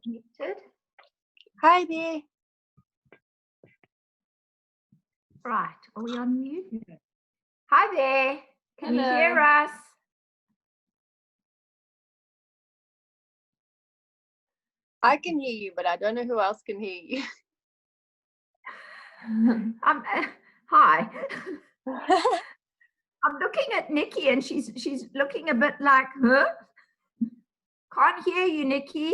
Connected. Hi there. Right, are we on mute? Yeah. Hi there. Can Hello. you hear us? I can hear you, but I don't know who else can hear you. Hi. I'm looking at Nicci and she's looking a bit like, huh? Can't hear you, Nicci.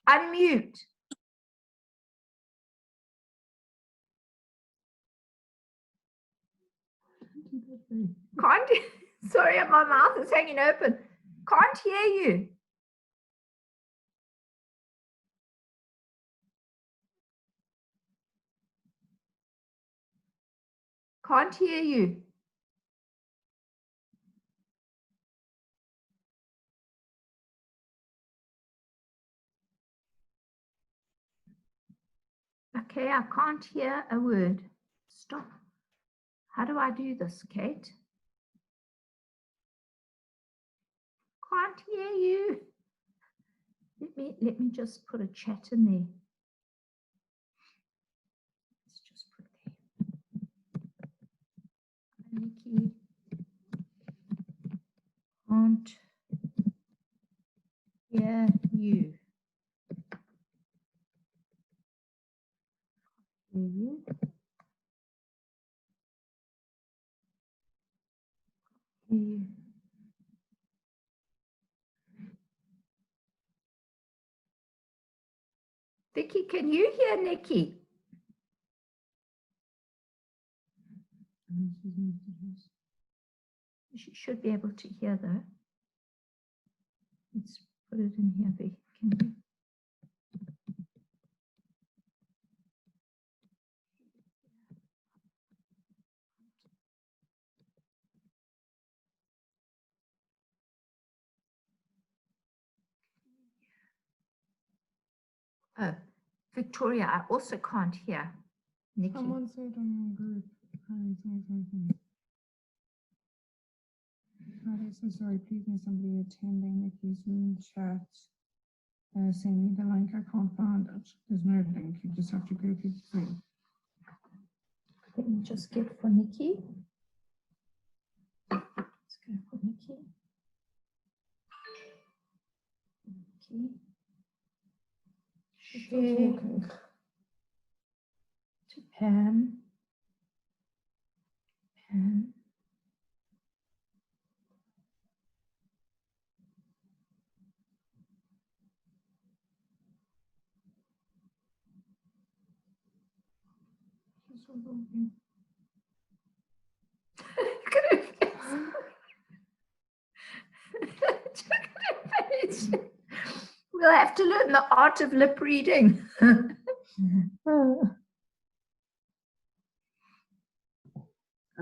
Unmute. Can't, sorry, my mouth is hanging open. Can't hear you. Can't hear you. Okay, I can't hear a word. Stop. How do I do this, Kate? Can't hear you. Let me just put a chat in there. Let's just put there. Nicci. Can't hear you. Hear you. Hear you. Vicky, can you hear Nicci? She should be able to hear though. Let's put it in here, Vicky. Can you? Oh, Victoria, I also can't hear Nicci. Someone said on your group. Hi, so sorry. Please, may somebody attending Nicci's Zoom chat send me the link. I can't find it. There's no link. You just have to go to the Zoom. Let me just get for Nicci. Let's go for Nicci. Nicci. Share to Pam. Pam. We'll have to learn the art of lip reading.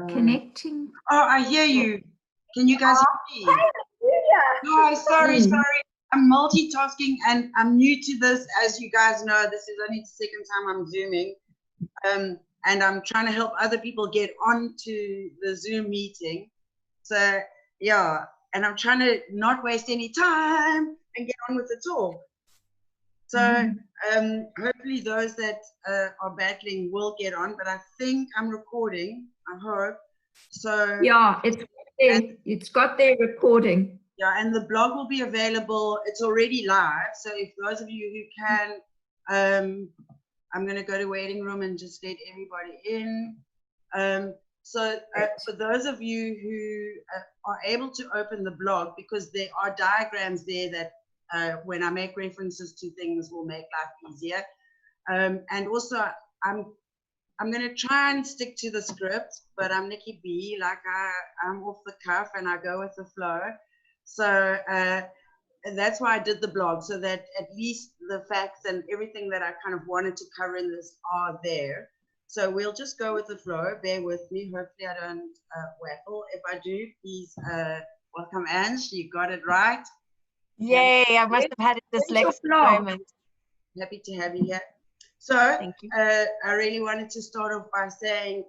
Connecting. Oh, I hear you. Can you guys hear me? No, sorry. I'm multitasking and I'm new to this. As you guys know, this is only the second time I'm Zooming. And I'm trying to help other people get onto the Zoom meeting. So, yeah, and I'm trying to not waste any time and get on with the talk. So, hopefully those that are battling will get on, but I think I'm recording, I hope. So yeah, it's got their recording. Yeah, and the blog will be available. It's already live. So if those of you who can, I'm going to go to waiting room and just let everybody in. For those of you who are able to open the blog, because there are diagrams there that when I make references to things will make life easier. And also I'm going to try and stick to the script, but I'm Nicci B, like I'm off the cuff and I go with the flow. So that's why I did the blog, so that at least the facts and everything that I kind of wanted to cover in this are there. So we'll just go with the flow. Bear with me. Hopefully I don't waffle. If I do, please welcome Ange. You got it right. Yay, I must have had a dyslexic moment. Happy to have you here. So I really wanted to start off by saying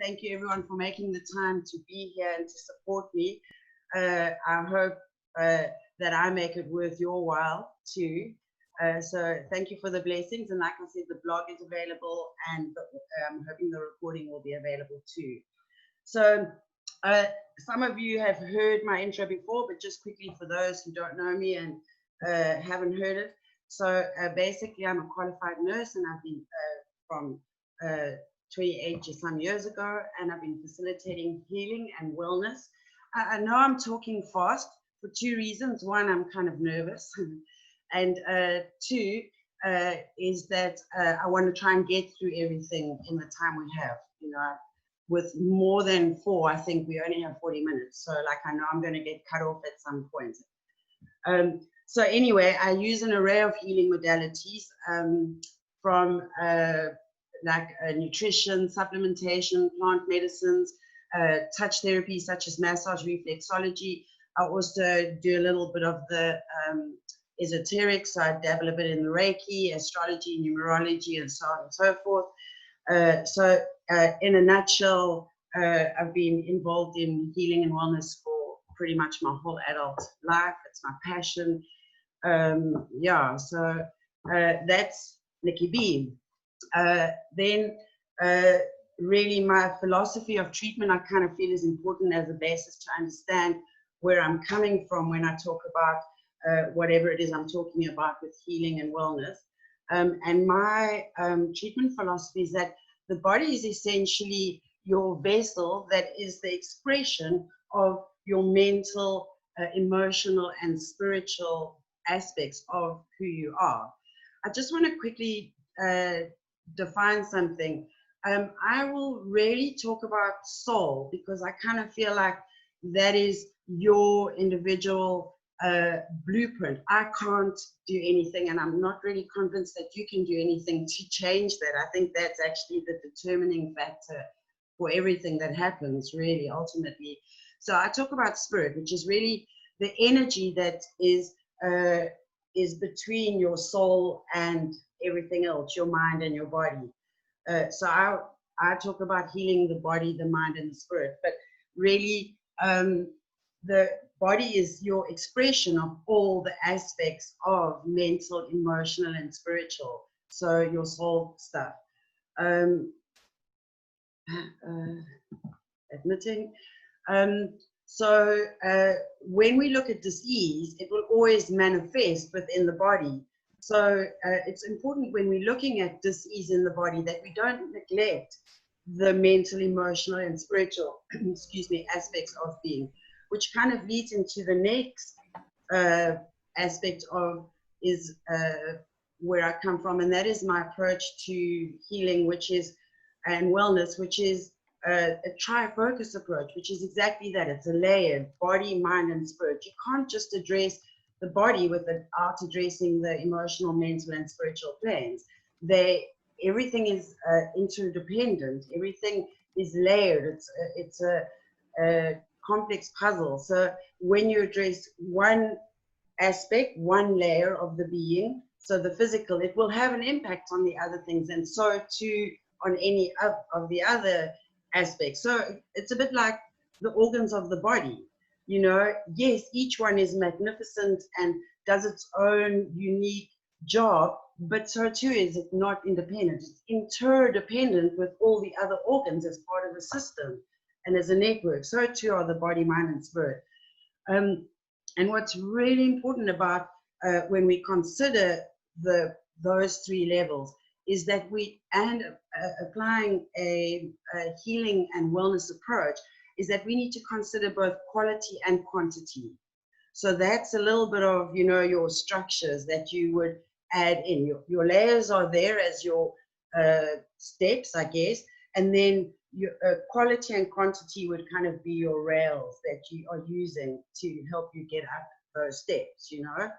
thank you everyone for making the time to be here and to support me. I hope that I make it worth your while too. So thank you for the blessings. And like I said, the blog is available, and I'm hoping the recording will be available too. So some of you have heard my intro before, but just quickly for those who don't know me and haven't heard it. So basically, I'm a qualified nurse, and I've been from 28 to some years ago, and I've been facilitating healing and wellness. I know I'm talking fast for two reasons. One, I'm kind of nervous. And two, is that I want to try and get through everything in the time we have. You know, with more than 4, I think we only have 40 minutes. So like, I know I'm going to get cut off at some point. So anyway, I use an array of healing modalities, from like nutrition, supplementation, plant medicines, touch therapy such as massage, reflexology. I also do a little bit of the esoteric, so I dabble a bit in the Reiki, astrology, numerology, and so on and so forth. So in a nutshell, I've been involved in healing and wellness for pretty much my whole adult life. It's my passion. Yeah, so that's Nicci B. Then really my philosophy of treatment, I kind of feel is important as a basis to understand where I'm coming from when I talk about whatever it is I'm talking about with healing and wellness. And my treatment philosophy is that the body is essentially your vessel that is the expression of your mental, emotional, and spiritual aspects of who you are. I just want to quickly define something. I will really talk about soul, because I kind of feel like that is your individual blueprint. I can't do anything, and I'm not really convinced that you can do anything to change that. I think that's actually the determining factor for everything that happens, really, ultimately. So I talk about spirit, which is really the energy that is between your soul and everything else, your mind and your body. So I talk about healing the body, the mind, and the spirit, but really the body is your expression of all the aspects of mental, emotional, and spiritual. So your soul stuff. Admitting. So when we look at disease, it will always manifest within the body. So it's important when we're looking at disease in the body that we don't neglect the mental, emotional, and spiritual, excuse me, aspects of being, which kind of leads into the next aspect of is where I come from, and that is my approach to healing, which is, and wellness, which is a tri-focus approach, which is exactly that. It's a layered body, mind, and spirit. You can't just address the body without addressing the emotional, mental, and spiritual planes. Everything is interdependent. Everything is layered. It's a complex puzzle. So when you address one aspect, one layer of the being, so the physical, it will have an impact on the other things, and so too on any of the other aspects. So it's a bit like the organs of the body. You know, yes, each one is magnificent and does its own unique job, but so too is it not independent. It's interdependent with all the other organs as part of a system and as a network. So too are the body, mind, and spirit. And what's really important about when we consider those 3 levels is that applying a healing and wellness approach is that we need to consider both quality and quantity. So that's a little bit of, you know, your structures that you would add in. Your layers are there as your steps, I guess, and then your quality and quantity would kind of be your rails that you are using to help you get up those steps, you know.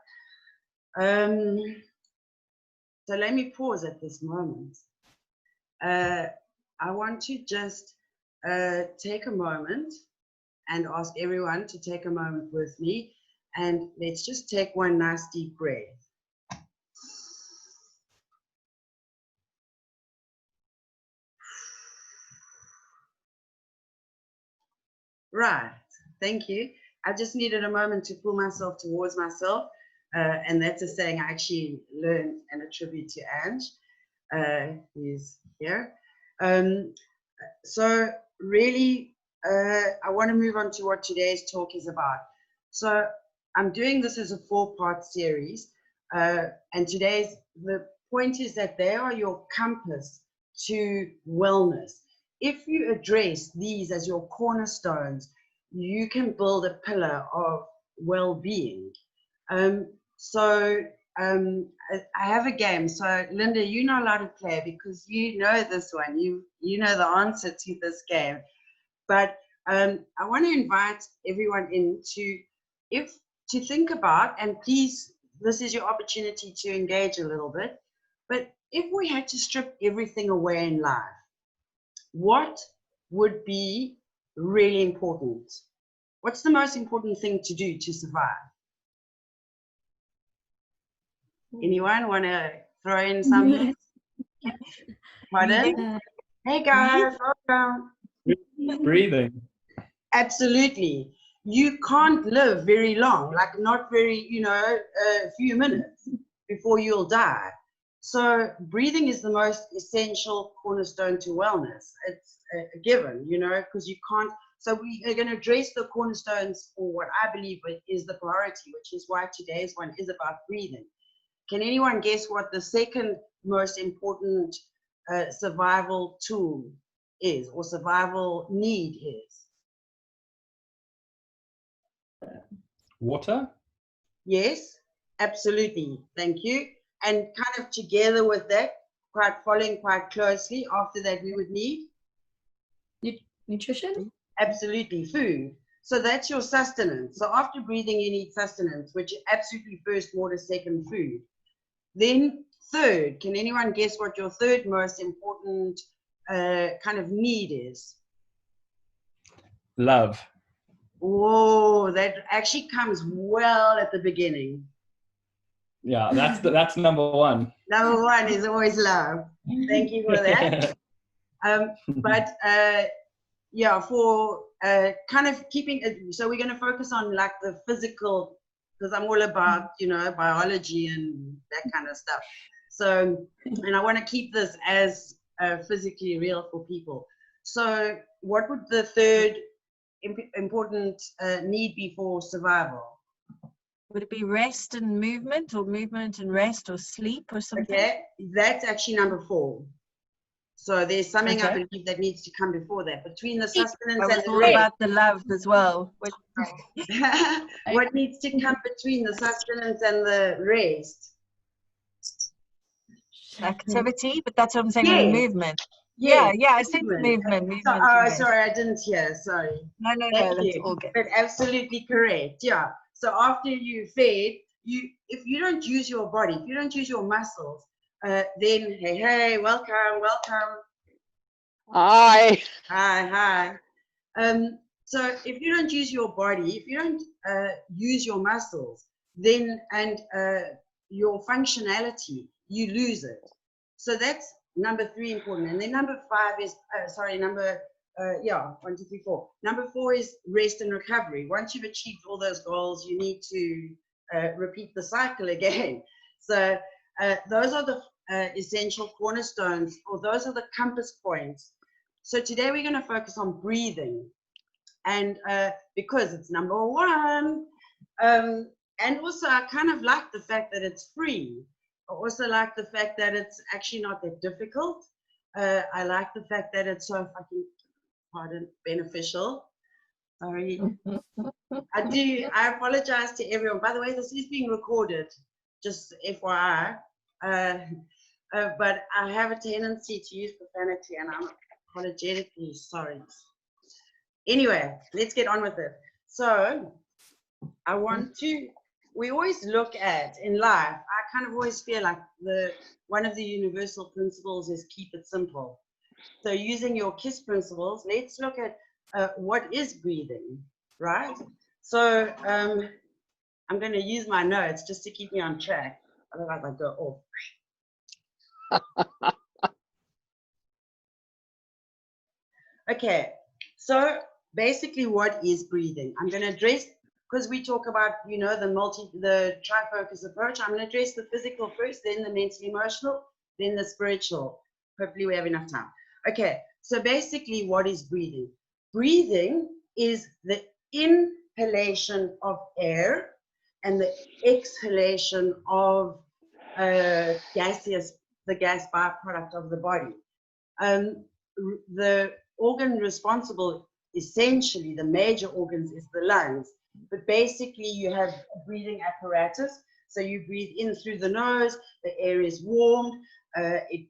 So let me pause at this moment. I want to just take a moment and ask everyone to take a moment with me, and let's just take one nice deep breath. Right, thank you. I just needed a moment to pull myself towards myself. And that's a saying I actually learned and attribute to Ange, who's here. So really, I want to move on to what today's talk is about. So I'm doing this as a 4-part series. And the point is that they are your compass to wellness. If you address these as your cornerstones, you can build a pillar of well-being. I have a game. So Linda, you're not allowed to play because you know this one. You know the answer to this game. But I want to invite everyone in to think about, and please, this is your opportunity to engage a little bit. But if we had to strip everything away in life, what would be really important? What's the most important thing to do to survive? Anyone want to throw in something? Pardon? Hey guys, welcome. Breathing. Absolutely. You can't live very long, like not very, a few minutes before you'll die. So breathing is the most essential cornerstone to wellness. It's a given, because you can't. So we are going to address the cornerstones for what I believe is the priority, which is why today's one is about breathing. Can anyone guess what the second most important survival tool is, or survival need is? Water? Yes, absolutely. Thank you. And kind of together with that, following quite closely after that, we would need? Nutrition? Absolutely, food. So that's your sustenance. So after breathing, you need sustenance, which is absolutely first, water, second, food. Then third, can anyone guess what your third most important kind of need is? Love. Whoa, that actually comes well at the beginning. Yeah, that's number one. Number one is always love. Thank you for that. Yeah, for kind of keeping it, so we're going to focus on like the physical, because I'm all about, biology and that kind of stuff. So, and I want to keep this as physically real for people. So what would the third important need be for survival? Would it be rest and movement, or movement and rest, or sleep, or something? Okay, that's actually number 4. So there's something I Okay. believe that needs to come before that. Between the sustenance I and was the all rest. about the love as well. What needs to come between the sustenance and the rest? Activity, but that's what I'm saying. Yes. Movement. Yes, Yeah. I said movement. So, Movement. sorry, I didn't hear. Sorry. No, Thank that's you. all good. But absolutely correct. Yeah. So after you fed, if you don't use your body, if you don't use your muscles, then hey, welcome. Hi. Hi. So if you don't use your body, if you don't use your muscles, then your functionality, you lose it. So that's number 3 important. And then number 5 is, 1, 2, 3, 4. Number 4 is rest and recovery. Once you've achieved all those goals, you need to repeat the cycle again. So those are the essential cornerstones, or those are the compass points. So today we're going to focus on breathing, and because it's number 1, and also I kind of like the fact that it's free. I also like the fact that it's actually not that difficult. I like the fact that it's so fucking, beneficial. Sorry. I apologize to everyone. By the way, this is being recorded, just FYI. But I have a tendency to use profanity, and I'm apologetically sorry. Anyway, let's get on with it. So we always look at, in life, I kind of always feel like one of the universal principles is keep it simple. So using your KISS principles, let's look at what is breathing, right? So I'm going to use my notes just to keep me on track. Otherwise I go off. Okay, so basically what is breathing? I'm going to address because we talk about, you know, the trifocus approach. I'm going to address the physical first, then the mental emotional, then the spiritual. Hopefully we have enough time. Okay, so basically what is breathing? Breathing is the inhalation of air and the exhalation of the gas byproduct of the body. The organ responsible, essentially, the major organs is the lungs. But basically, you have a breathing apparatus. So you breathe in through the nose, the air is warmed, it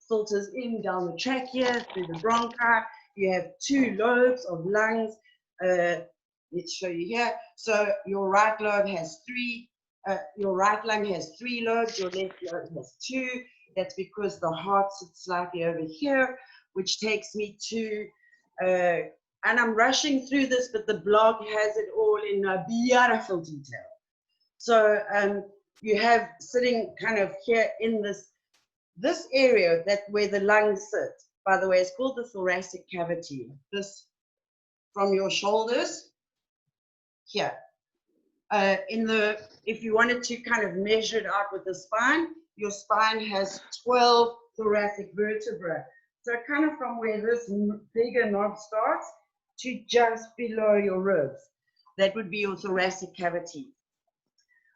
filters in down the trachea, through the bronchi. You have 2 lobes of lungs. Let's show you here. So your right lobe has 3, your right lung has 3 lobes, your left lobe has 2. That's because the heart sits slightly over here, which takes me to, and I'm rushing through this, but the blog has it all in a beautiful detail. So you have sitting kind of here in this area where the lungs sit. By the way, it's called the thoracic cavity. This from your shoulders here. If you wanted to kind of measure it out with the spine, your spine has 12 thoracic vertebrae. So kind of from where this bigger knob starts to just below your ribs. That would be your thoracic cavity.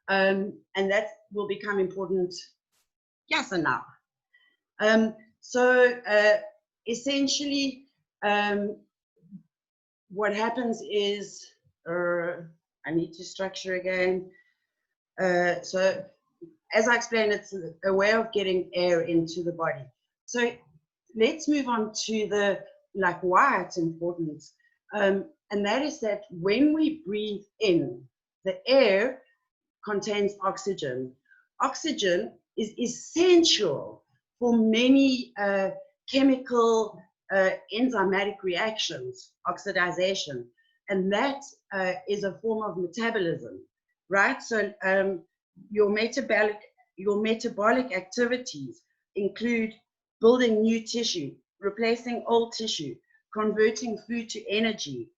And that will become important, yes and now. Essentially, what happens is, I need to structure again. So as I explained, it's a way of getting air into the body. So let's move on to why it's important. And that is that when we breathe in, the air contains oxygen. Oxygen is essential for many chemical enzymatic reactions, oxidization, and that is a form of metabolism, right? So your metabolic activities include building new tissue, replacing old tissue, converting food to energy,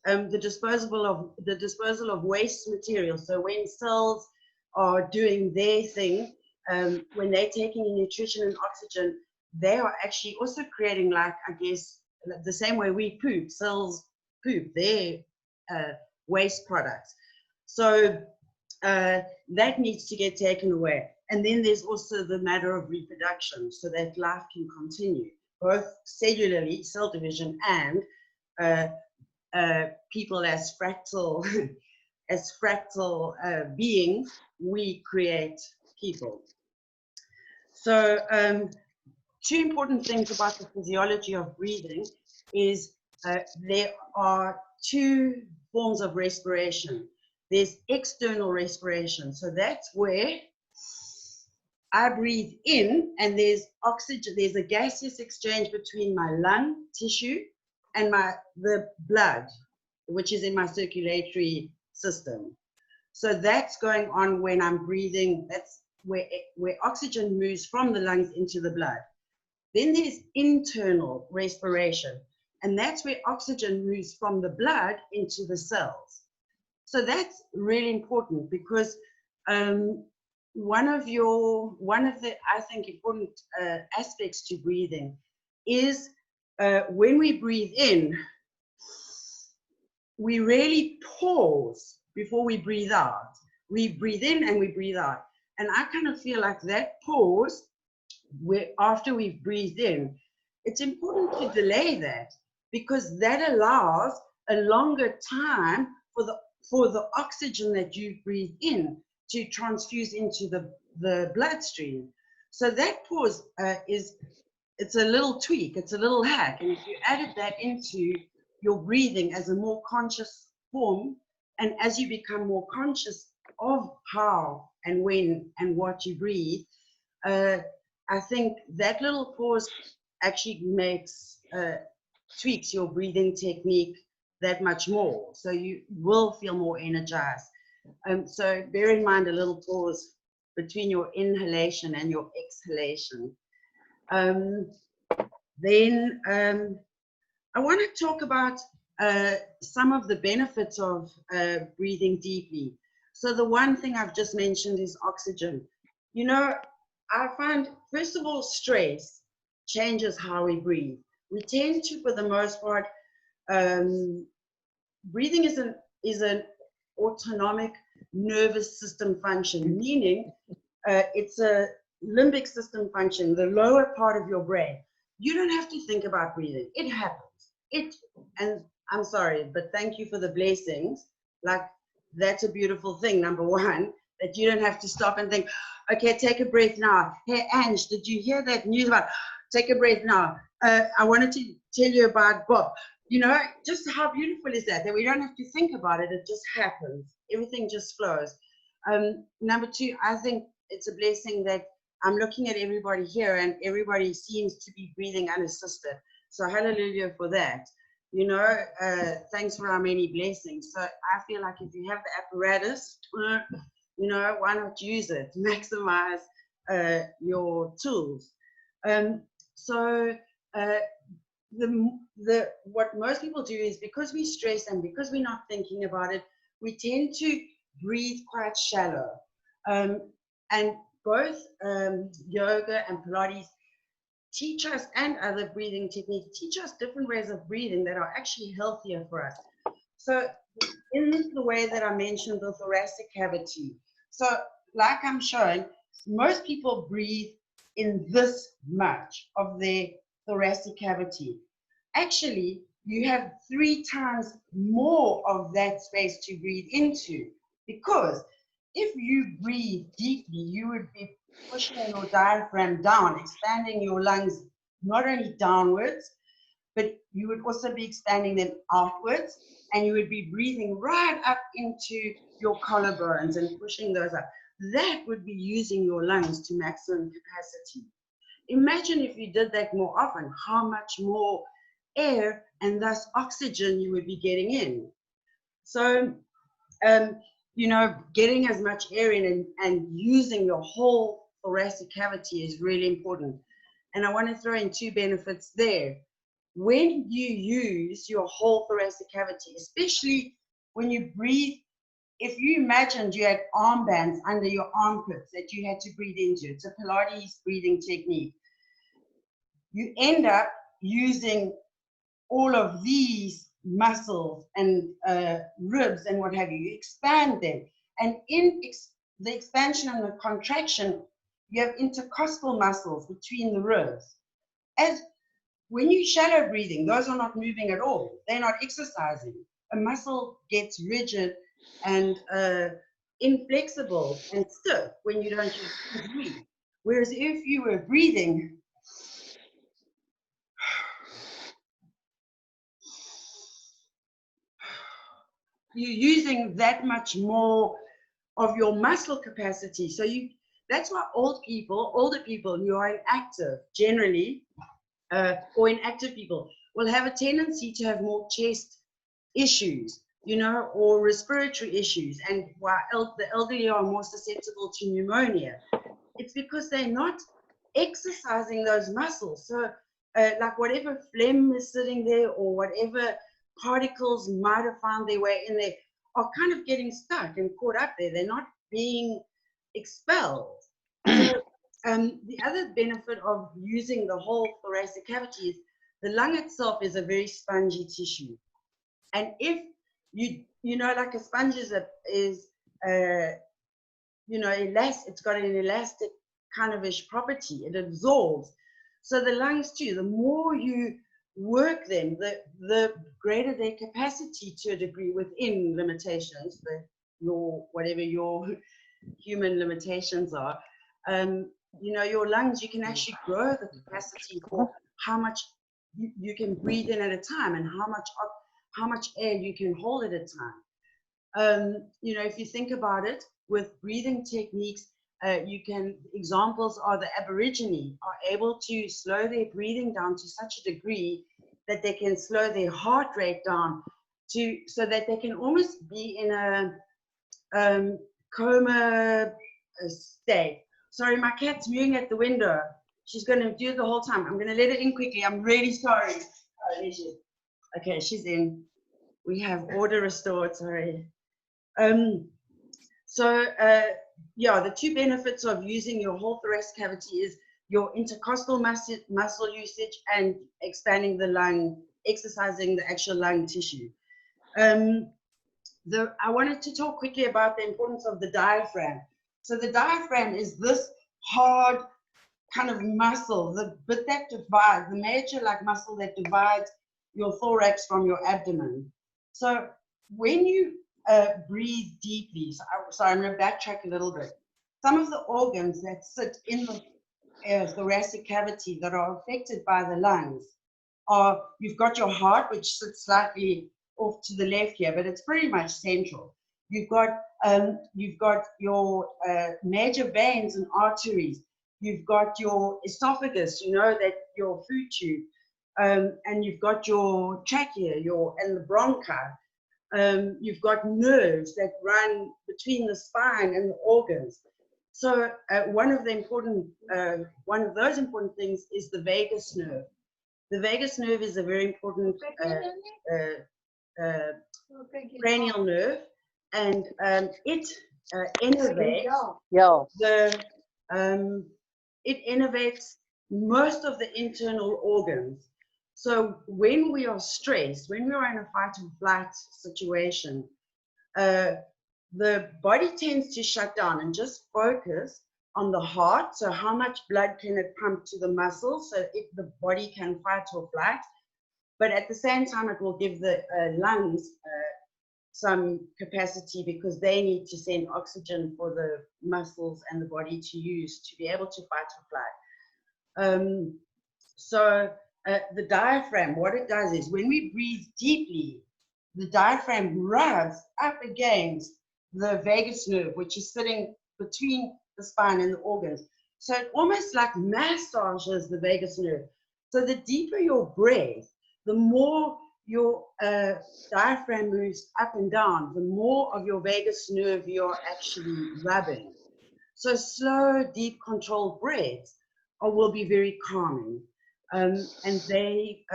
the disposal of waste material. So when cells are doing their thing, when they're taking in nutrition and oxygen, they are actually also creating, like, I guess, the same way we poop, cells poop their waste products. So that needs to get taken away. And then there's also the matter of reproduction, so that life can continue, both cellularly, cell division, and people as fractal, beings, we create people. So 2 important things about the physiology of breathing is there are 2 forms of respiration. There's external respiration, so that's where I breathe in, and there's oxygen, there's a gaseous exchange between my lung tissue and the blood, which is in my circulatory system. So that's going on when I'm breathing. That's where oxygen moves from the lungs into the blood. Then there's internal respiration, and that's where oxygen moves from the blood into the cells. So that's really important, because one of the, I think, important aspects to breathing is when we breathe in, we really pause before we breathe out. We breathe in and we breathe out. And I kind of feel like that pause, after we've breathed in, it's important to delay that, because that allows a longer time for the oxygen that you breathe in to transfuse into the bloodstream. So that pause it's a little tweak, it's a little hack. And if you added that into your breathing as a more conscious form, and as you become more conscious of how and when and what you breathe, I think that little pause actually tweaks your breathing technique that much more. So you will feel more energized. So bear in mind a little pause between your inhalation and your exhalation. Then I want to talk about some of the benefits of breathing deeply. So the one thing I've just mentioned is oxygen. You know, I find, first of all, stress changes how we breathe. We tend to, for the most part, breathing is an autonomic nervous system function, meaning it's a limbic system function, the lower part of your brain. You don't have to think about breathing. It happens. And I'm sorry, but thank you for the blessings. Like, that's a beautiful thing, number one, that you don't have to stop and think, okay, take a breath now. Hey, Ange, did you hear that news about, take a breath now. I wanted to tell you about Bob. You know, just how beautiful is that we don't have to think about it. It just happens. Everything just flows. Number two, I think it's a blessing that I'm looking at everybody here and everybody seems to be breathing unassisted. So hallelujah for that. You know, thanks for our many blessings. So I feel like if you have the apparatus, you know, why not use it? Maximize your tools. What most people do is, because we stress and because we're not thinking about it, we tend to breathe quite shallow. And both yoga and Pilates teach us, and other breathing techniques teach us different ways of breathing that are actually healthier for us. So in the way that I mentioned, the thoracic cavity. So like I'm showing, most people breathe in this much of their thoracic cavity. Actually, you have 3 times more of that space to breathe into, because if you breathe deeply, you would be pushing your diaphragm down, expanding your lungs not only downwards, but you would also be expanding them outwards, and you would be breathing right up into your collarbones and pushing those up. That would be using your lungs to maximum capacity. Imagine if you did that more often, how much more air and thus oxygen you would be getting in. So, you know, getting as much air in and using your whole thoracic cavity is really important. And I want to throw in 2 benefits there. When you use your whole thoracic cavity, especially when you breathe, if you imagined you had armbands under your armpits that you had to breathe into, it's a Pilates breathing technique. You end up using all of these muscles and ribs and what have you. You expand them. And in the expansion and the contraction, you have intercostal muscles between the ribs. As when you shallow breathing, those are not moving at all. They're not exercising. A muscle gets rigid and inflexible and stiff when you don't breathe. Whereas if you were breathing, you're using that much more of your muscle capacity. So that's why older people who are inactive generally, or inactive people, will have a tendency to have more chest issues, you know, or respiratory issues, and why the elderly are more susceptible to pneumonia. It's because they're not exercising those muscles. So like whatever phlegm is sitting there or whatever particles might have found their way in there are kind of getting stuck and caught up there. They're not being expelled. So, the other benefit of using the whole thoracic cavity is the lung itself is a very spongy tissue. And if you know, like a sponge is you know, it's got an elastic kind of ish property. It absorbs. So the lungs too, the more you work them, the greater their capacity to a degree within limitations, whatever your human limitations are. You know, your lungs, you can actually grow the capacity for how much you can breathe in at a time and how much air you can hold at a time. You know, if you think about it, with breathing techniques, examples are the Aborigine are able to slow their breathing down to such a degree that they can slow their heart rate down so that they can almost be in a coma state. Sorry, my cat's mewing at the window. She's going to do it the whole time. I'm going to let her in quickly. I'm really sorry. Oh, there she is. Okay, she's in. We have order restored, sorry. Yeah, the two benefits of using your whole thoracic cavity is your intercostal muscle usage and expanding the lung, exercising the actual lung tissue. I wanted to talk quickly about the importance of the diaphragm. So the diaphragm is this hard kind of muscle, the bit that divides, the major like muscle that divides your thorax from your abdomen. So when you breathe deeply, sorry, I'm going to backtrack a little bit. Some of the organs that sit in the thoracic cavity that are affected by the lungs are, you've got your heart, which sits slightly off to the left here, but it's pretty much central. You've got your major veins and arteries. You've got your esophagus, you know, that your food tube, and you've got your trachea, and the bronchi. You've got nerves that run between the spine and the organs. So one of those important things is the vagus nerve. The vagus nerve is a very important cranial nerve, and it innervates most of the internal organs. So when we are stressed, when we are in a fight or flight situation, the body tends to shut down and just focus on the heart. So how much blood can it pump to the muscles so the body can fight or flight. But at the same time, it will give the lungs some capacity because they need to send oxygen for the muscles and the body to use to be able to fight or flight. The diaphragm, what it does is when we breathe deeply, the diaphragm rubs up against the vagus nerve, which is sitting between the spine and the organs. So it almost like massages the vagus nerve. So the deeper your breath, the more your diaphragm moves up and down, the more of your vagus nerve you're actually rubbing. So slow, deep, controlled breaths will be very calming. And they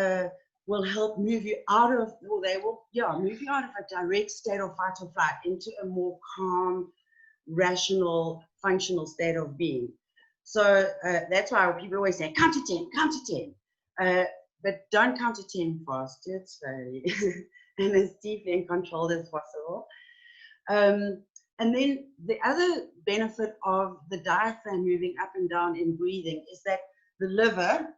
will help move you out of, move you out of a direct state of fight or flight into a more calm, rational, functional state of being. So that's why people always say, count to 10, count to 10. But don't count to 10 fast, do it slowly and as deeply and controlled as possible. And then the other benefit of the diaphragm moving up and down in breathing is that the liver,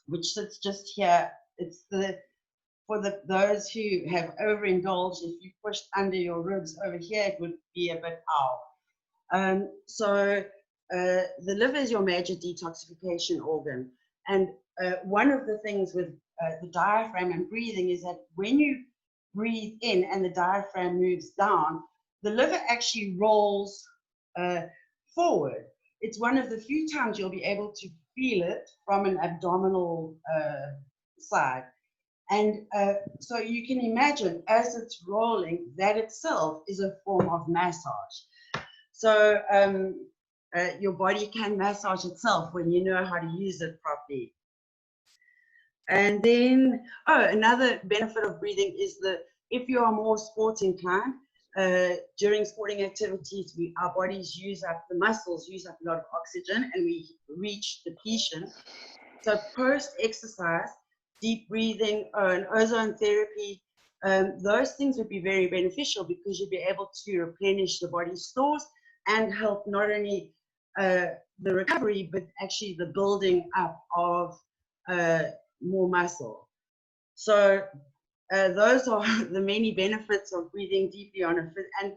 which sits just here, it's those who have overindulged, if you pushed under your ribs over here, it would be a bit ow. The liver is your major detoxification organ. And one of the things with the diaphragm and breathing is that when you breathe in and the diaphragm moves down, the liver actually rolls forward. It's one of the few times you'll be able to feel it from an abdominal side. And so you can imagine as it's rolling, that itself is a form of massage. So your body can massage itself when you know how to use it properly. And then, another benefit of breathing is if you are more sports inclined, during sporting activities, our bodies the muscles use up a lot of oxygen and we reach depletion. So post-exercise, deep breathing and ozone therapy, those things would be very beneficial because you'd be able to replenish the body's stores and help not only the recovery, but actually the building up of more muscle. So those are the many benefits of breathing deeply and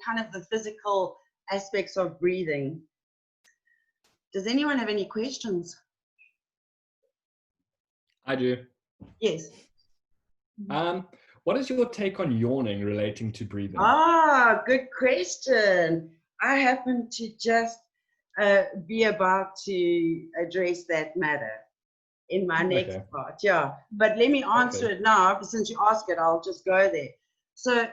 kind of the physical aspects of breathing. Does anyone have any questions? I do. Yes. What is your take on yawning relating to breathing? Good question. I happen to just be about to address that matter in my next part. Yeah, but let me answer it now. Since you ask it, I'll just go there. So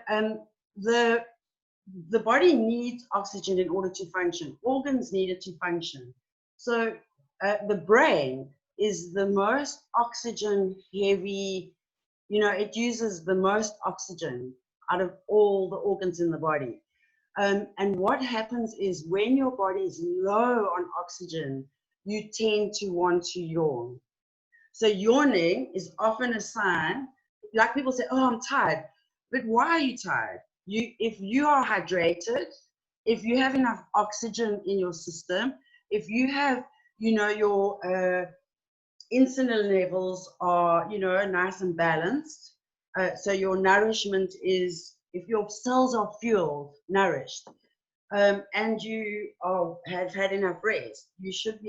the body needs oxygen in order to function. Organs need it to function. So the brain is the most oxygen heavy, it uses the most oxygen out of all the organs in the body. And what happens is when your body is low on oxygen, you tend to want to yawn. So yawning is often a sign, like people say, oh, I'm tired. But why are you tired? If you are hydrated, if you have enough oxygen in your system, if you have, your insulin levels are, nice and balanced, so your nourishment is, if your cells are fueled, nourished, and you have had enough rest, you shouldn't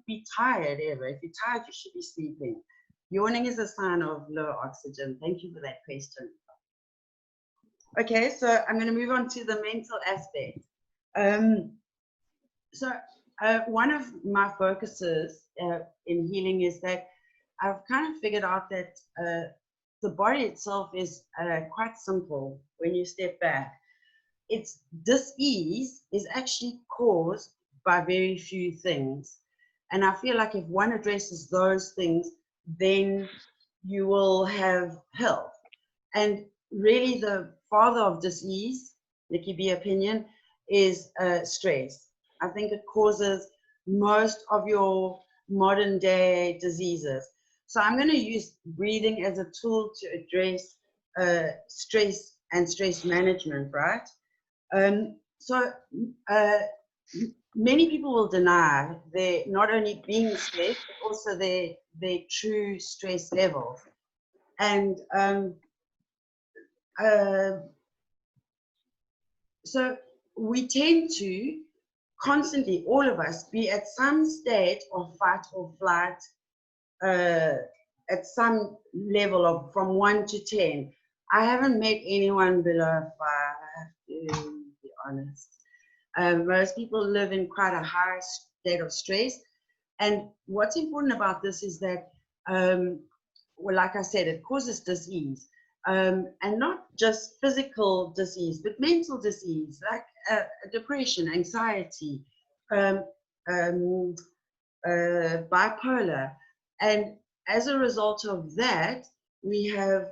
be tired ever. If you're tired, you should be sleeping. Yawning is a sign of low oxygen. Thank you for that question. Okay, so I'm going to move on to the mental aspect. One of my focuses in healing is that I've kind of figured out that the body itself is quite simple when you step back. Its dis-ease is actually caused by very few things. And I feel like if one addresses those things, then you will have health. And really the father of dis-ease, Nicci B opinion, is stress. I think it causes most of your modern day diseases. So I'm going to use breathing as a tool to address stress and stress management, right? Many people will deny their not only being stressed, but also their true stress levels. And so we tend to constantly, all of us, be at some state of fight or flight, at some level of from 1 to 10. I haven't met anyone below 5, to be honest. Most people live in quite a high state of stress. And what's important about this is that, well, like I said, it causes dis-ease. And not just physical disease, but mental disease, like depression, anxiety, bipolar. And as a result of that, we have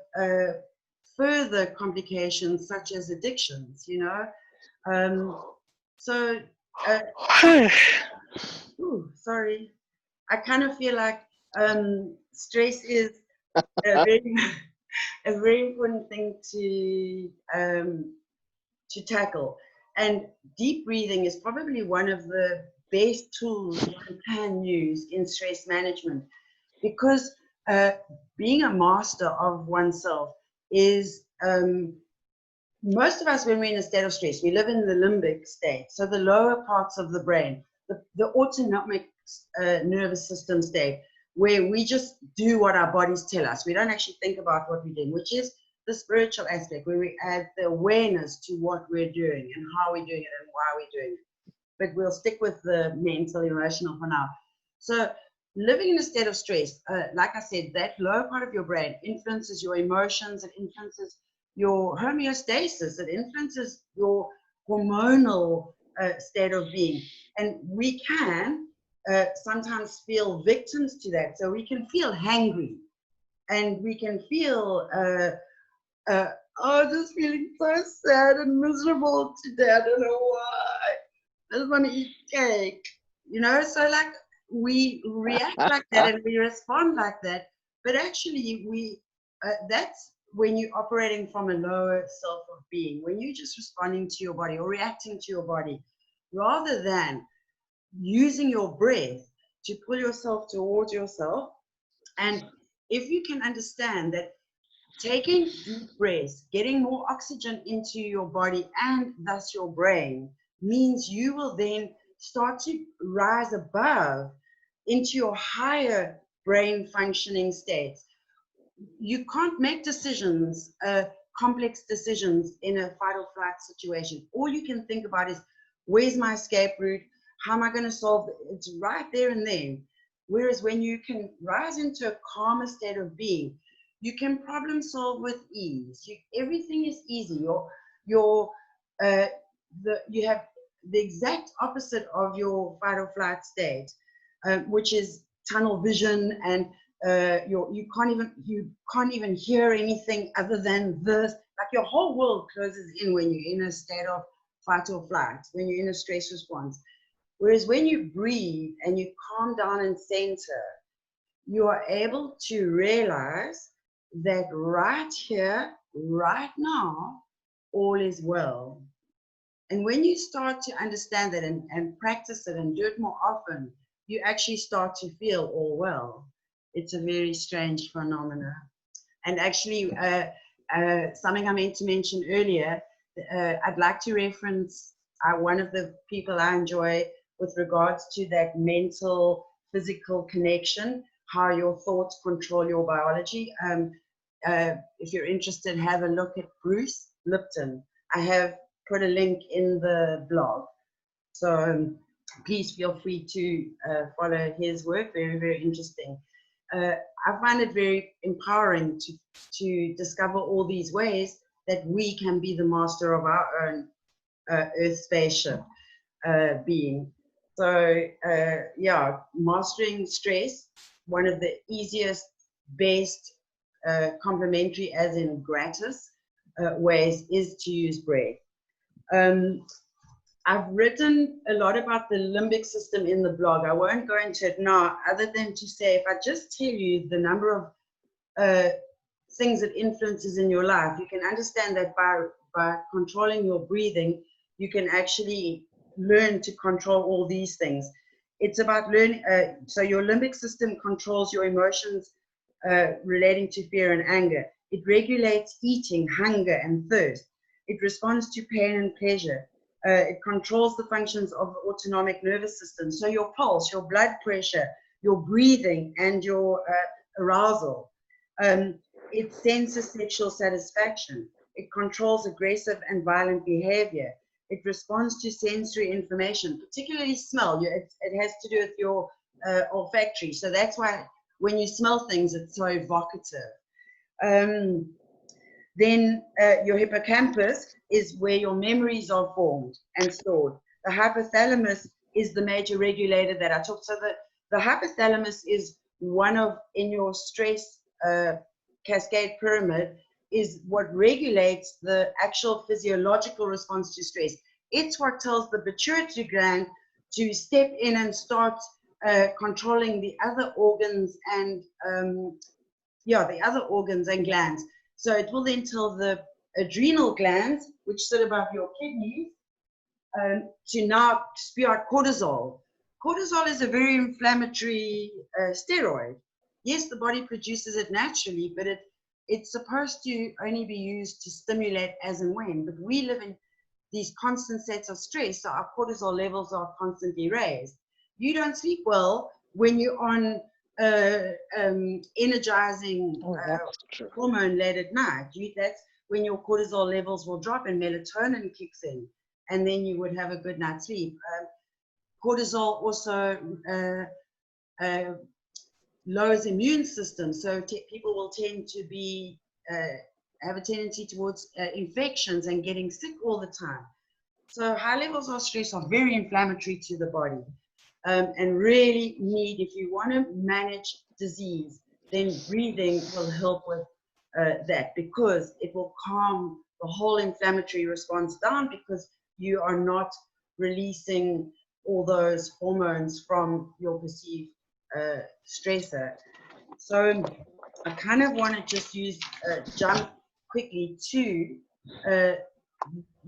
further complications such as addictions, sorry. I kind of feel like stress is a very important thing to tackle. And deep breathing is probably one of the best tools you can use in stress management, because being a master of oneself is, most of us, when we're in a state of stress, we live in the limbic state, so the lower parts of the brain, the autonomic nervous system state, where we just do what our bodies tell us. We don't actually think about what we're doing, which is the spiritual aspect, where we add the awareness to what we're doing and how we're doing it and why we're doing it. But we'll stick with the mental, emotional for now. So living in a state of stress, like I said, that lower part of your brain influences your emotions, it influences your homeostasis, it influences your hormonal state of being. And we can sometimes feel victims to that. So we can feel hangry, and we can feel, just feeling so sad and miserable today. I don't know why. I just want to eat cake. So like we react like that and we respond like that. But actually that's when you're operating from a lower self of being, when you're just responding to your body or reacting to your body, rather than using your breath to pull yourself towards yourself. And if you can understand that taking deep breaths, getting more oxygen into your body and thus your brain, means you will then start to rise above into your higher brain functioning states. You can't make decisions, complex decisions in a fight or flight situation. All you can think about is, where's my escape route? How am I going to solve it? It's right there and then. Whereas when you can rise into a calmer state of being, you can problem solve with ease. Everything is easy. You have the exact opposite of your fight or flight state, which is tunnel vision, and you can't even hear anything other than this. like your whole world closes in when you're in a state of fight or flight, when you're in a stress response. Whereas when you breathe and you calm down and center, you are able to realize that right here, right now, all is well. And when you start to understand that and practice it and do it more often, you actually start to feel all well. It's a very strange phenomena. And actually, something I meant to mention earlier, I'd like to reference one of the people I enjoy with regards to that mental, physical connection, how your thoughts control your biology. If you're interested, have a look at Bruce Lipton. I have put a link in the blog. So please feel free to follow his work, very, very interesting. I find it very empowering to discover all these ways that we can be the master of our own Earth spaceship being. So yeah, mastering stress, one of the easiest, best, complementary as in gratis ways is to use breath. I've written a lot about the limbic system in the blog. I won't go into it now, other than to say, if I just tell you the number of things it influences in your life, you can understand that by controlling your breathing, you can actually learn to control all these things. It's about learning. So your limbic system controls your emotions relating to fear and anger. It regulates eating, hunger, and thirst. It responds to pain and pleasure. It controls the functions of the autonomic nervous system. So your pulse, your blood pressure, your breathing, and your arousal. It senses sexual satisfaction. It controls aggressive and violent behavior. It responds to sensory information, particularly smell. It has to do with your olfactory. So that's why when you smell things, it's so evocative. Then your hippocampus is where your memories are formed and stored. The hypothalamus is the major regulator that I talked. So the hypothalamus is one of, in your stress cascade pyramid, is what regulates the actual physiological response to stress. It's what tells the pituitary gland to step in and start controlling the other organs and the other organs and glands. So it will then tell the adrenal glands, which sit above your kidneys, to now spew out cortisol. Cortisol is a very inflammatory steroid. Yes, the body produces it naturally, but it's supposed to only be used to stimulate as and when. But we live in these constant sets of stress, so our cortisol levels are constantly raised. You don't sleep well when you're on energizing hormone late at night. That's when your cortisol levels will drop and melatonin kicks in, and then you would have a good night's sleep. Cortisol also lowers immune system, so people will tend to be have a tendency towards infections and getting sick all the time. So high levels of stress are very inflammatory to the body. And really need, if you want to manage disease, then breathing will help with that, because it will calm the whole inflammatory response down, because you are not releasing all those hormones from your perceived stressor. So I kind of want to just jump quickly to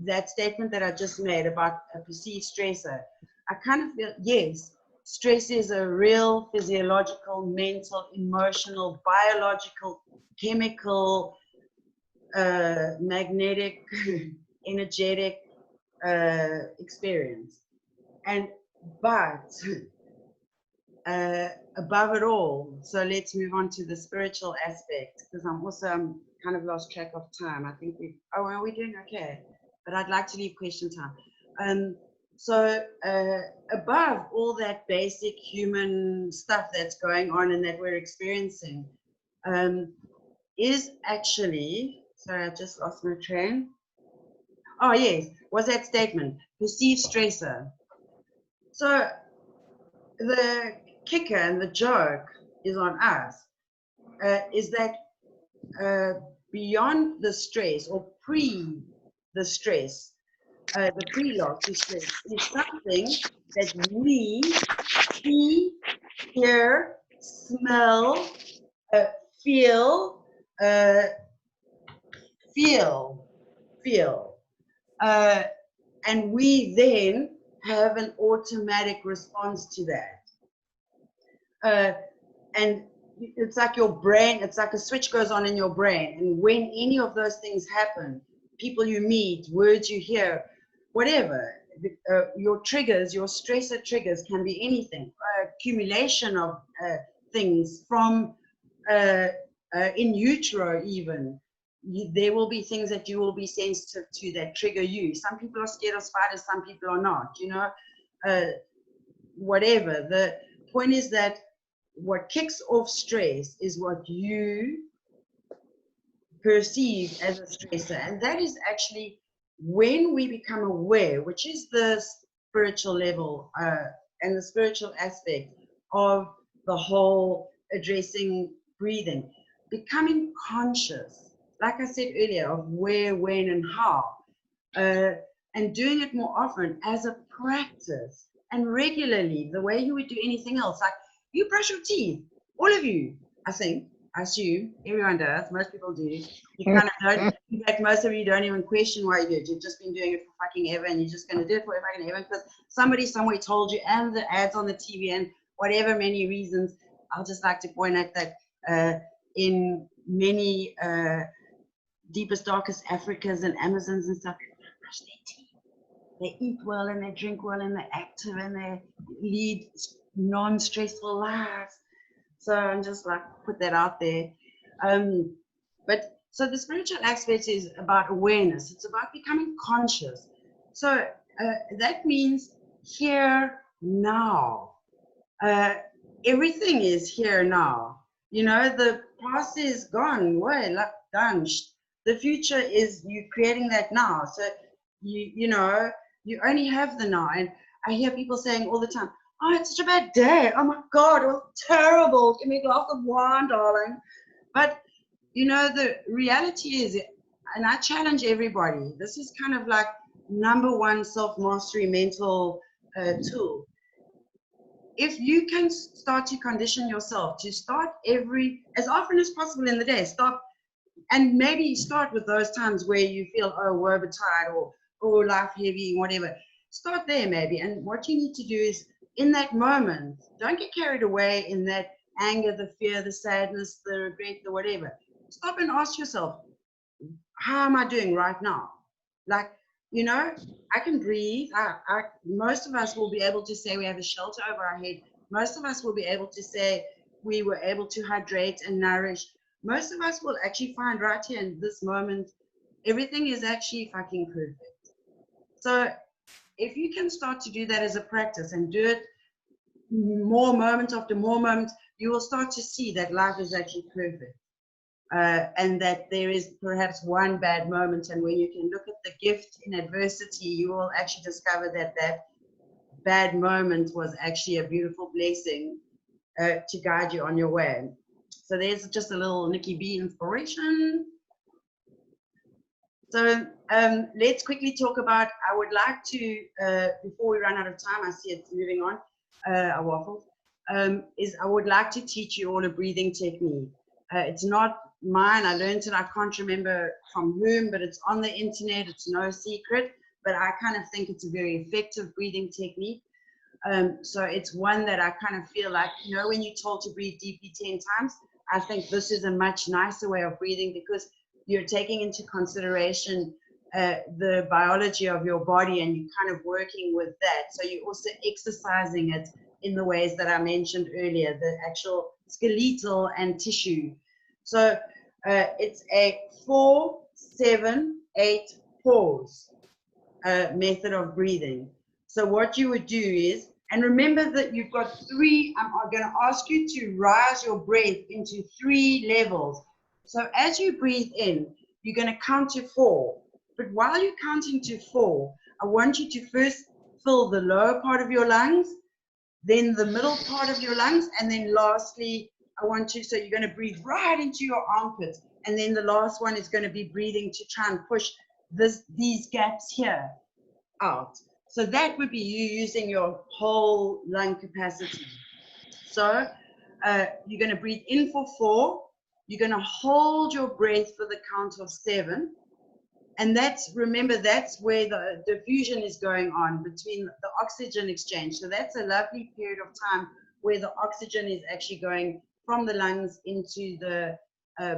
that statement that I just made about a perceived stressor. I kind of feel, yes, stress is a real physiological, mental, emotional, biological, chemical, magnetic, energetic experience. But above it all, so let's move on to the spiritual aspect, because I'm kind of lost track of time. I think are we doing okay? But I'd like to leave question time. So above all that basic human stuff that's going on and that we're experiencing, is actually, sorry, I just lost my train. Oh yes, was that statement, perceived stressor. So the kicker and the joke is on us, is that beyond the stress or pre the stress, the prelogue to stress is something that we see, hear, smell, feel, and we then have an automatic response to that. And it's like your brain, it's like a switch goes on in your brain. And when any of those things happen, people you meet, words you hear, whatever, your triggers, your stressor triggers can be anything, accumulation of things from in utero even. There will be things that you will be sensitive to that trigger you. Some people are scared of spiders, some people are not, you know, whatever. The point is that what kicks off stress is what you perceive as a stressor. And that is actually when we become aware, which is the spiritual level and the spiritual aspect of the whole addressing breathing, becoming conscious, like I said earlier, of where, when, and how, and doing it more often as a practice and regularly, the way you would do anything else. Like you brush your teeth, all of you, I think, I assume, everyone does, most people do. You kind of don't, in fact, most of you don't even question why you do it. You've just been doing it for fucking ever, and you're just going to do it for fucking ever because somebody somewhere told you, and the ads on the TV, and whatever many reasons. I'll just like to point out that in many deepest, darkest Africas and Amazons and stuff, they brush their teeth. They eat well, and they drink well, and they're active, and they lead non-stressful lives. So I'm just like put that out there. But so the spiritual aspect is about awareness. It's about becoming conscious. So that means here now. Everything is here now. You know, the past is gone. Well, like done. The future is you creating that now. So you know, you only have the now. And I hear people saying all the time, oh, it's such a bad day. Oh my God, it was terrible. Give me a glass of wine, darling. But, you know, the reality is, and I challenge everybody, this is kind of like #1 self-mastery mental tool. If you can start to condition yourself to start as often as possible in the day, stop, and maybe start with those times where you feel, oh, we're tired or life heavy, whatever. Start there maybe. And what you need to do is, in that moment, don't get carried away in that anger, the fear, the sadness, the regret, the whatever. Stop and ask yourself, how am I doing right now? Like, you know, I can breathe. Most of us will be able to say we have a shelter over our head. Most of us will be able to say we were able to hydrate and nourish. Most of us will actually find right here in this moment, everything is actually fucking perfect. So if you can start to do that as a practice and do it more moment after more moment, you will start to see that life is actually perfect. And that there is perhaps one bad moment, and when you can look at the gift in adversity, you will actually discover that that bad moment was actually a beautiful blessing to guide you on your way. So there's just a little Nicci B inspiration. So let's quickly talk about, I would like to, before we run out of time, I see it's moving on, I waffled, I would like to teach you all a breathing technique. It's not mine, I learned it, I can't remember from whom, but it's on the internet, it's no secret, but I kind of think it's a very effective breathing technique. So it's one that I kind of feel like, you know, when you're told to breathe deeply 10 times, I think this is a much nicer way of breathing because you're taking into consideration the biology of your body and you're kind of working with that. So you're also exercising it in the ways that I mentioned earlier, the actual skeletal and tissue. So it's a 4-7-8 pause method of breathing. So what you would do is, and remember that you've got 3, I'm going to ask you to rise your breath into 3 levels. So as you breathe in, you're going to count to 4. But while you're counting to 4, I want you to first fill the lower part of your lungs, then the middle part of your lungs, and then lastly, so you're going to breathe right into your armpits. And then the last one is going to be breathing to try and push these gaps here out. So that would be you using your whole lung capacity. So you're going to breathe in for 4. You're going to hold your breath for the count of 7. And remember, that's where the diffusion is going on between the oxygen exchange. So that's a lovely period of time where the oxygen is actually going from the lungs into the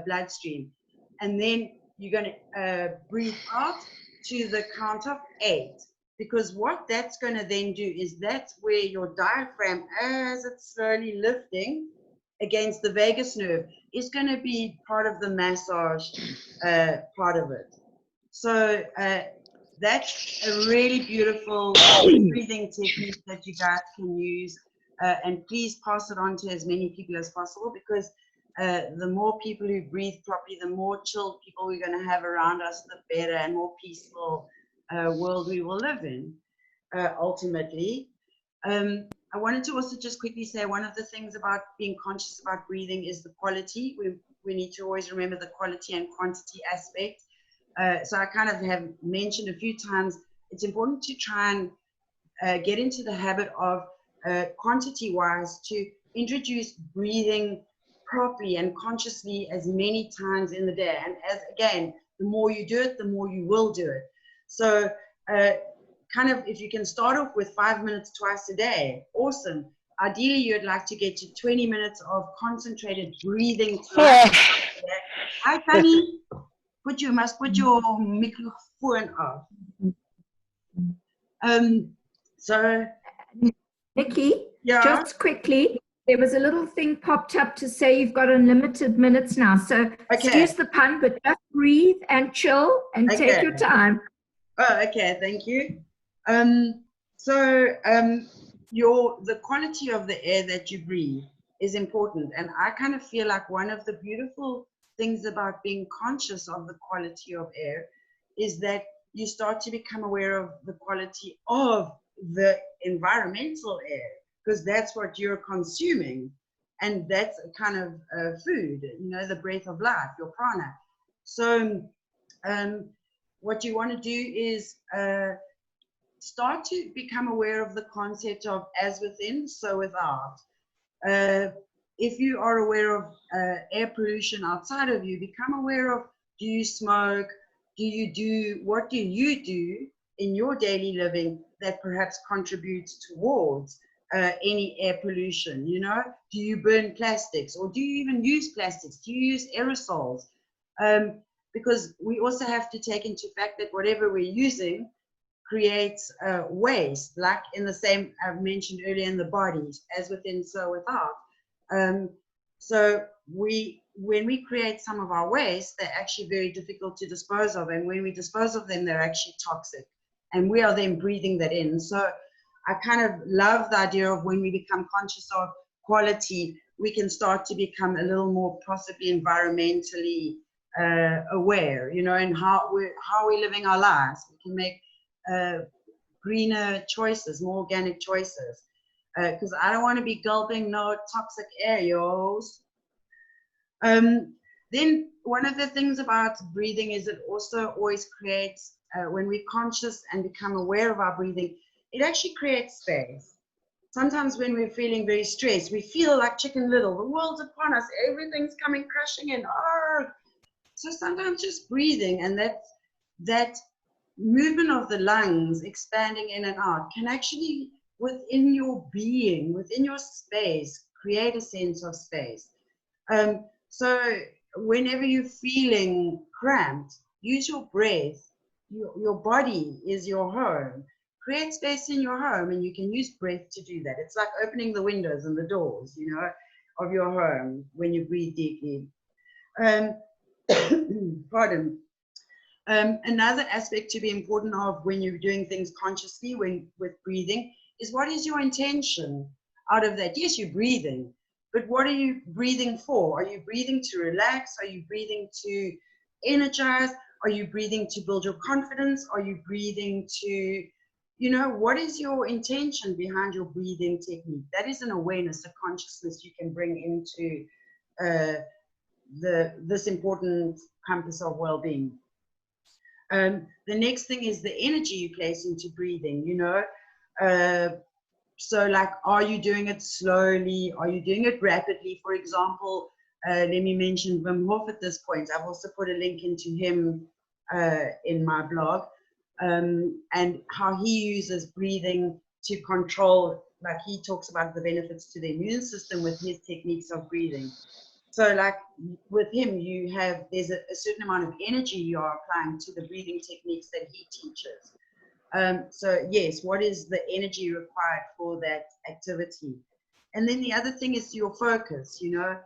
bloodstream. And then you're going to breathe out to the count of 8. Because what that's going to then do is that's where your diaphragm, as it's slowly lifting against the vagus nerve, is going to be part of the massage part of it. So that's a really beautiful breathing technique that you guys can use. And please pass it on to as many people as possible, because the more people who breathe properly, the more chilled people we're going to have around us, the better and more peaceful world we will live in, ultimately. I wanted to also just quickly say one of the things about being conscious about breathing is the quality. We need to always remember the quality and quantity aspect. So I kind of have mentioned a few times, it's important to try and get into the habit of quantity-wise to introduce breathing properly and consciously as many times in the day. And as again, the more you do it, the more you will do it. So kind of if you can start off with 5 minutes twice a day, awesome. Ideally, you'd like to get to 20 minutes of concentrated breathing time. Hi, Fanny. You must put your microphone off. So, Nicci, yeah. just quickly, there was a little thing popped up to say you've got unlimited minutes now. So excuse the pun, but just breathe and chill and take your time. Oh, okay, thank you. The quality of the air that you breathe is important, and I kind of feel like one of the beautiful things about being conscious of the quality of air is that you start to become aware of the quality of the environmental air, because that's what you're consuming, and that's a kind of food, you know, the breath of life, your prana. So what you want to do is start to become aware of the concept of as within, so without. If you are aware of air pollution outside of you, become aware of, do you smoke? What do you do in your daily living that perhaps contributes towards any air pollution? You know, do you burn plastics, or do you even use plastics? Do you use aerosols? Because we also have to take into fact that whatever we're using creates waste, like in the same I've mentioned earlier in the bodies, as within, so without. So when we create some of our waste, they're actually very difficult to dispose of, and when we dispose of them, they're actually toxic, and we are then breathing that in. So I kind of love the idea of when we become conscious of quality, we can start to become a little more possibly environmentally aware, you know, and how we're living our lives. We can make greener choices, more organic choices. Because I don't want to be gulping no toxic air, yo's. Then one of the things about breathing is it also always creates, when we're conscious and become aware of our breathing, it actually creates space. Sometimes when we're feeling very stressed, we feel like Chicken Little, the world's upon us, everything's coming crashing in. Oh. So sometimes just breathing and that movement of the lungs expanding in and out can actually, within your being, within your space, create a sense of space. So whenever you're feeling cramped, use your breath. Your body is your home. Create space in your home, and you can use breath to do that. It's like opening the windows and the doors, you know, of your home when you breathe deeply. Pardon. Another aspect to be important of when you're doing things consciously with breathing is, what is your intention out of that? Yes, you're breathing, but what are you breathing for? Are you breathing to relax? Are you breathing to energize? Are you breathing to build your confidence? Are you breathing to, you know, what is your intention behind your breathing technique? That is an awareness, a consciousness you can bring into this important compass of well-being. The next thing is the energy you place into breathing, you know. So like, are you doing it slowly? Are you doing it rapidly? For example, let me mention Wim Hof at this point. I've also put a link into him in my blog, and how he uses breathing to control, like he talks about the benefits to the immune system with his techniques of breathing. So like with him, there's a certain amount of energy you are applying to the breathing techniques that he teaches. So yes, what is the energy required for that activity? And then the other thing is your focus, you know.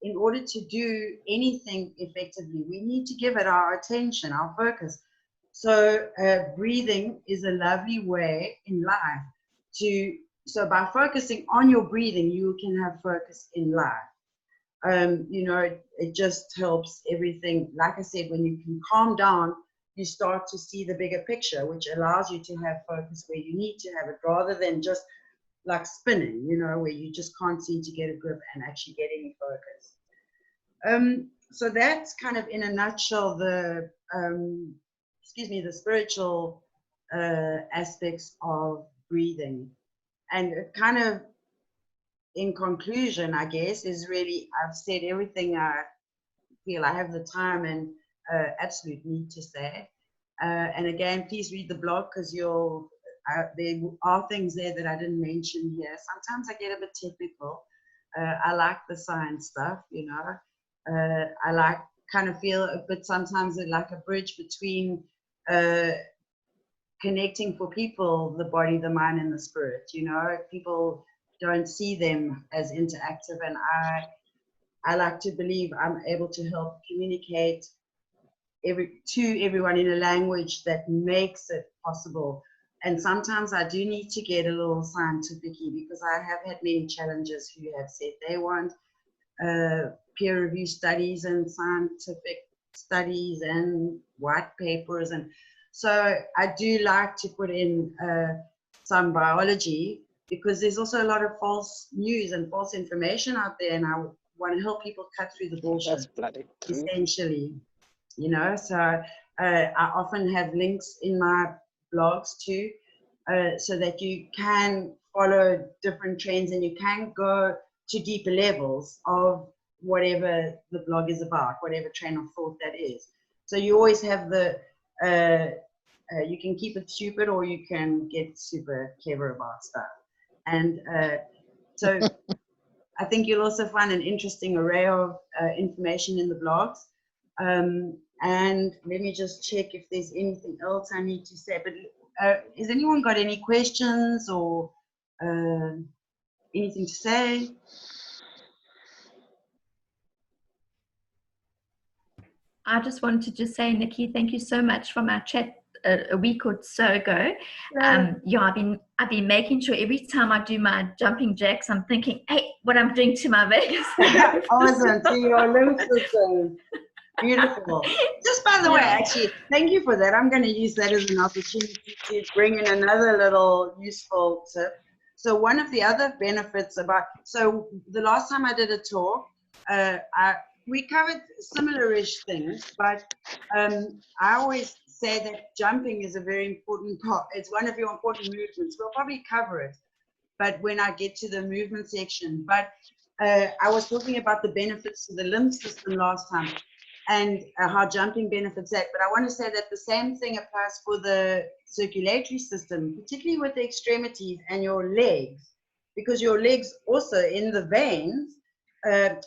In order to do anything effectively, we need to give it our attention, our focus. So breathing is a lovely way in life so by focusing on your breathing, you can have focus in life. You know, it just helps everything. Like I said, when you can calm down, you start to see the bigger picture, which allows you to have focus where you need to have it, rather than just like spinning, you know, where you just can't seem to get a grip and actually get any focus. So that's kind of in a nutshell the the spiritual aspects of breathing. And it kind of, in conclusion, I guess, is really, I've said everything I feel I have the time and absolute need to say. And again, please read the blog, because there are things there that I didn't mention here. Sometimes I get a bit technical. I like the science stuff, you know. I like, kind of feel a bit sometimes like a bridge between connecting for people, the body, the mind, and the spirit. You know, people don't see them as interactive, and I like to believe I'm able to help communicate to everyone in a language that makes it possible. And sometimes I do need to get a little scientific-y, because I have had many challengers who have said they want peer-reviewed studies and scientific studies and white papers, and so I do like to put in some biology, because there's also a lot of false news and false information out there, and I want to help people cut through the bullshit. That's bloody true. Essentially, you know. So I often have links in my blogs too, so that you can follow different trends and you can go to deeper levels of whatever the blog is about, whatever train of thought that is. So you always have the you can keep it stupid, or you can get super clever about stuff. And so I think you'll also find an interesting array of information in the blogs. And let me just check if there's anything else I need to say. But has anyone got any questions or anything to say? I just wanted to just say, Nicci, thank you so much for my chat a week or so ago. Yeah, I've been making sure every time I do my jumping jacks, I'm thinking, hey, what I'm doing to my vagus. Awesome, to your lymph system. Beautiful. Just by the way, actually, thank you for that. I'm going to use that as an opportunity to bring in another little useful tip. So one of the other benefits so the last time I did a talk, we covered similar-ish things, but I always say that jumping is a very important part. It's one of your important movements. We'll probably cover it, but when I get to the movement section. But I was talking about the benefits to the lymph system last time, and how jumping benefits that. But I want to say that the same thing applies for the circulatory system, particularly with the extremities and your legs, because your legs also in the veins,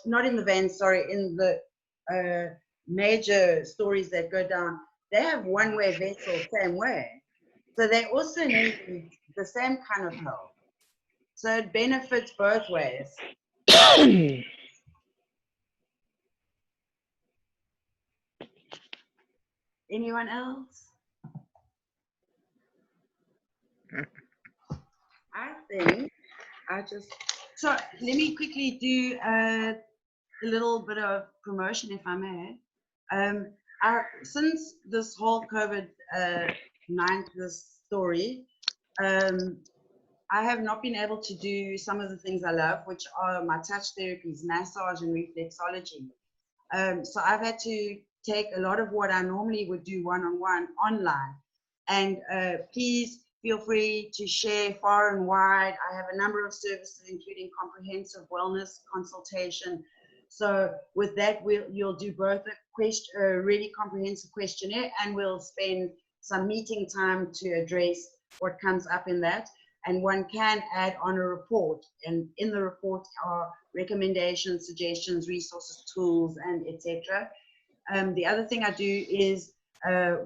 not in the veins, sorry, in the major stories that go down, they have one-way vessels, same way. So they also need the same kind of help. So it benefits both ways. Anyone else? I think so let me quickly do a little bit of promotion, if I may. Since this whole COVID-19 story, I have not been able to do some of the things I love, which are my touch therapies, massage and reflexology. So I've had to take a lot of what I normally would do one-on-one online. And please feel free to share far and wide. I have a number of services, including comprehensive wellness consultation. So with that, you'll do both a really comprehensive questionnaire, and we'll spend some meeting time to address what comes up in that. And one can add on a report, and in the report are recommendations, suggestions, resources, tools, and etc. The other thing I do is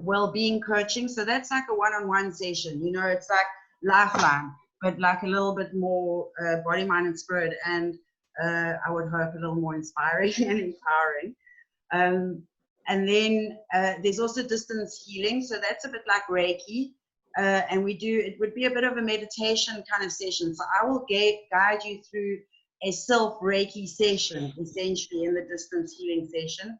well-being coaching. So that's like a one-on-one session. You know, it's like Lifeline, but like a little bit more body, mind, and spirit, and I would hope a little more inspiring and empowering. And then there's also distance healing. So that's a bit like Reiki. And it would be a bit of a meditation kind of session. So I will guide you through a self-Reiki session, essentially, in the distance healing session.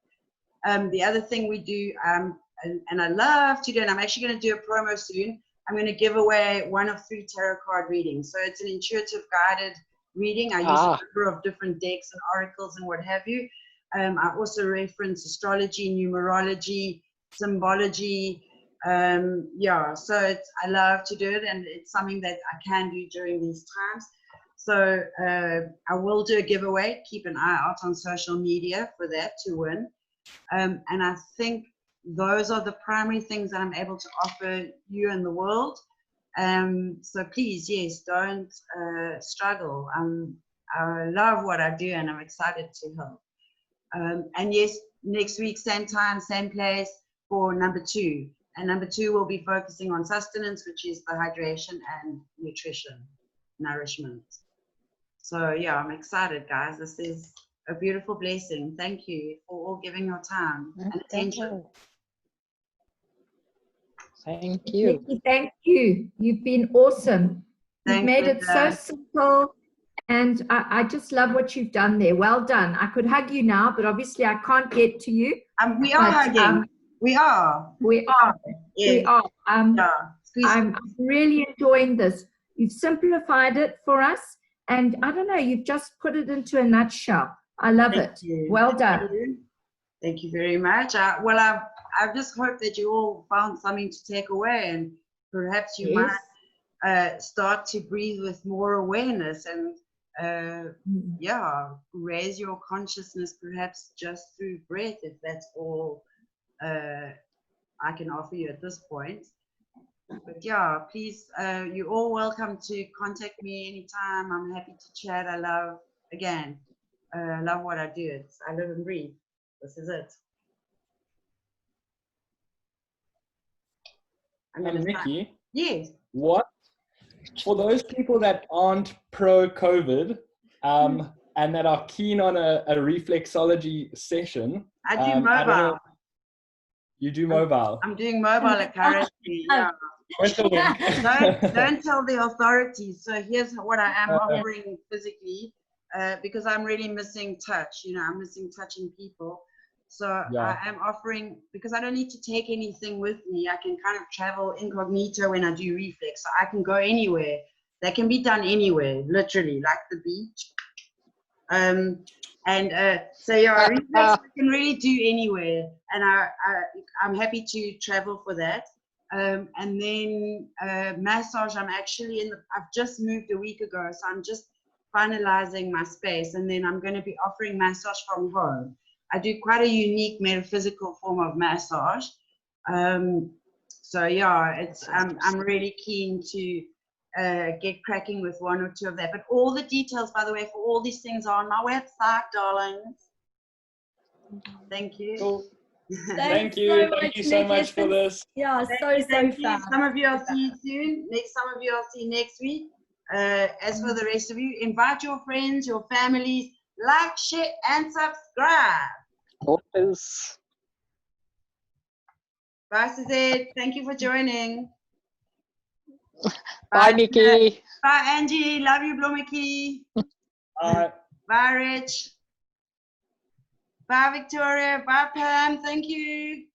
The other thing we do, and I love to do, and I'm actually going to do a promo soon, I'm going to give away 1 of 3 tarot card readings. So it's an intuitive guided reading. I use a number of different decks and oracles and what have you. I also reference astrology, numerology, symbology. Yeah, so I love to do it, and it's something that I can do during these times. So I will do a giveaway. Keep an eye out on social media for that to win. And I think those are the primary things that I'm able to offer you and the world. So please, yes, don't struggle. I love what I do, and I'm excited to help. And yes, next week, same time, same place for number 2. And number 2 will be focusing on sustenance, which is the hydration and nutrition, nourishment. So yeah, I'm excited, guys. This is a beautiful blessing. Thank you for all giving your time and attention. Thank you. Nicci, thank you. You've been awesome. You've made it so simple, and I just love what you've done there. Well done. I could hug you now, but obviously I can't get to you. We are hugging. We are. We are. Yeah. We are. Yeah. I'm really enjoying this. You've simplified it for us, and I don't know, you've just put it into a nutshell. I love it. Well done. Thank you very much. Well, I just hope that you all found something to take away, and perhaps you might start to breathe with more awareness and yeah, raise your consciousness perhaps just through breath, if that's all I can offer you at this point. But yeah, please, you're all welcome to contact me anytime. I'm happy to chat. I love what I do. I live and breathe. This is it. Nicci? Yes. What? For those people that aren't pro-COVID and that are keen on a reflexology session. I do mobile. You do mobile? I'm doing mobile currently. Yeah. Don't tell the authorities. So here's what I am offering physically, because I'm really missing touch. You know, I'm missing touching people. So I am offering, because I don't need to take anything with me. I can kind of travel incognito when I do reflex. So I can go anywhere. That can be done anywhere, literally, like the beach. So yeah, reflex I can really do anywhere, and I'm happy to travel for that. And then massage, I've just moved a week ago, so I'm just finalizing my space, and then I'm going to be offering massage from home. I do quite a unique metaphysical form of massage. So yeah, I'm really keen to get cracking with 1 or 2 of that. But all the details, by the way, for all these things are on my website, darlings. Thank you. Cool. Thank you. Thank you so much for this. Yeah, thank you. Some of you I'll see soon. Some of you I'll see next week. As for the rest of you, invite your friends, your families, like, share, and subscribe. Bye, Suzette. Thank you for joining. Bye, Nicci. Bye, Angie. Love you, Blomiki. Bye. Bye, Rich. Bye, Victoria. Bye, Pam. Thank you.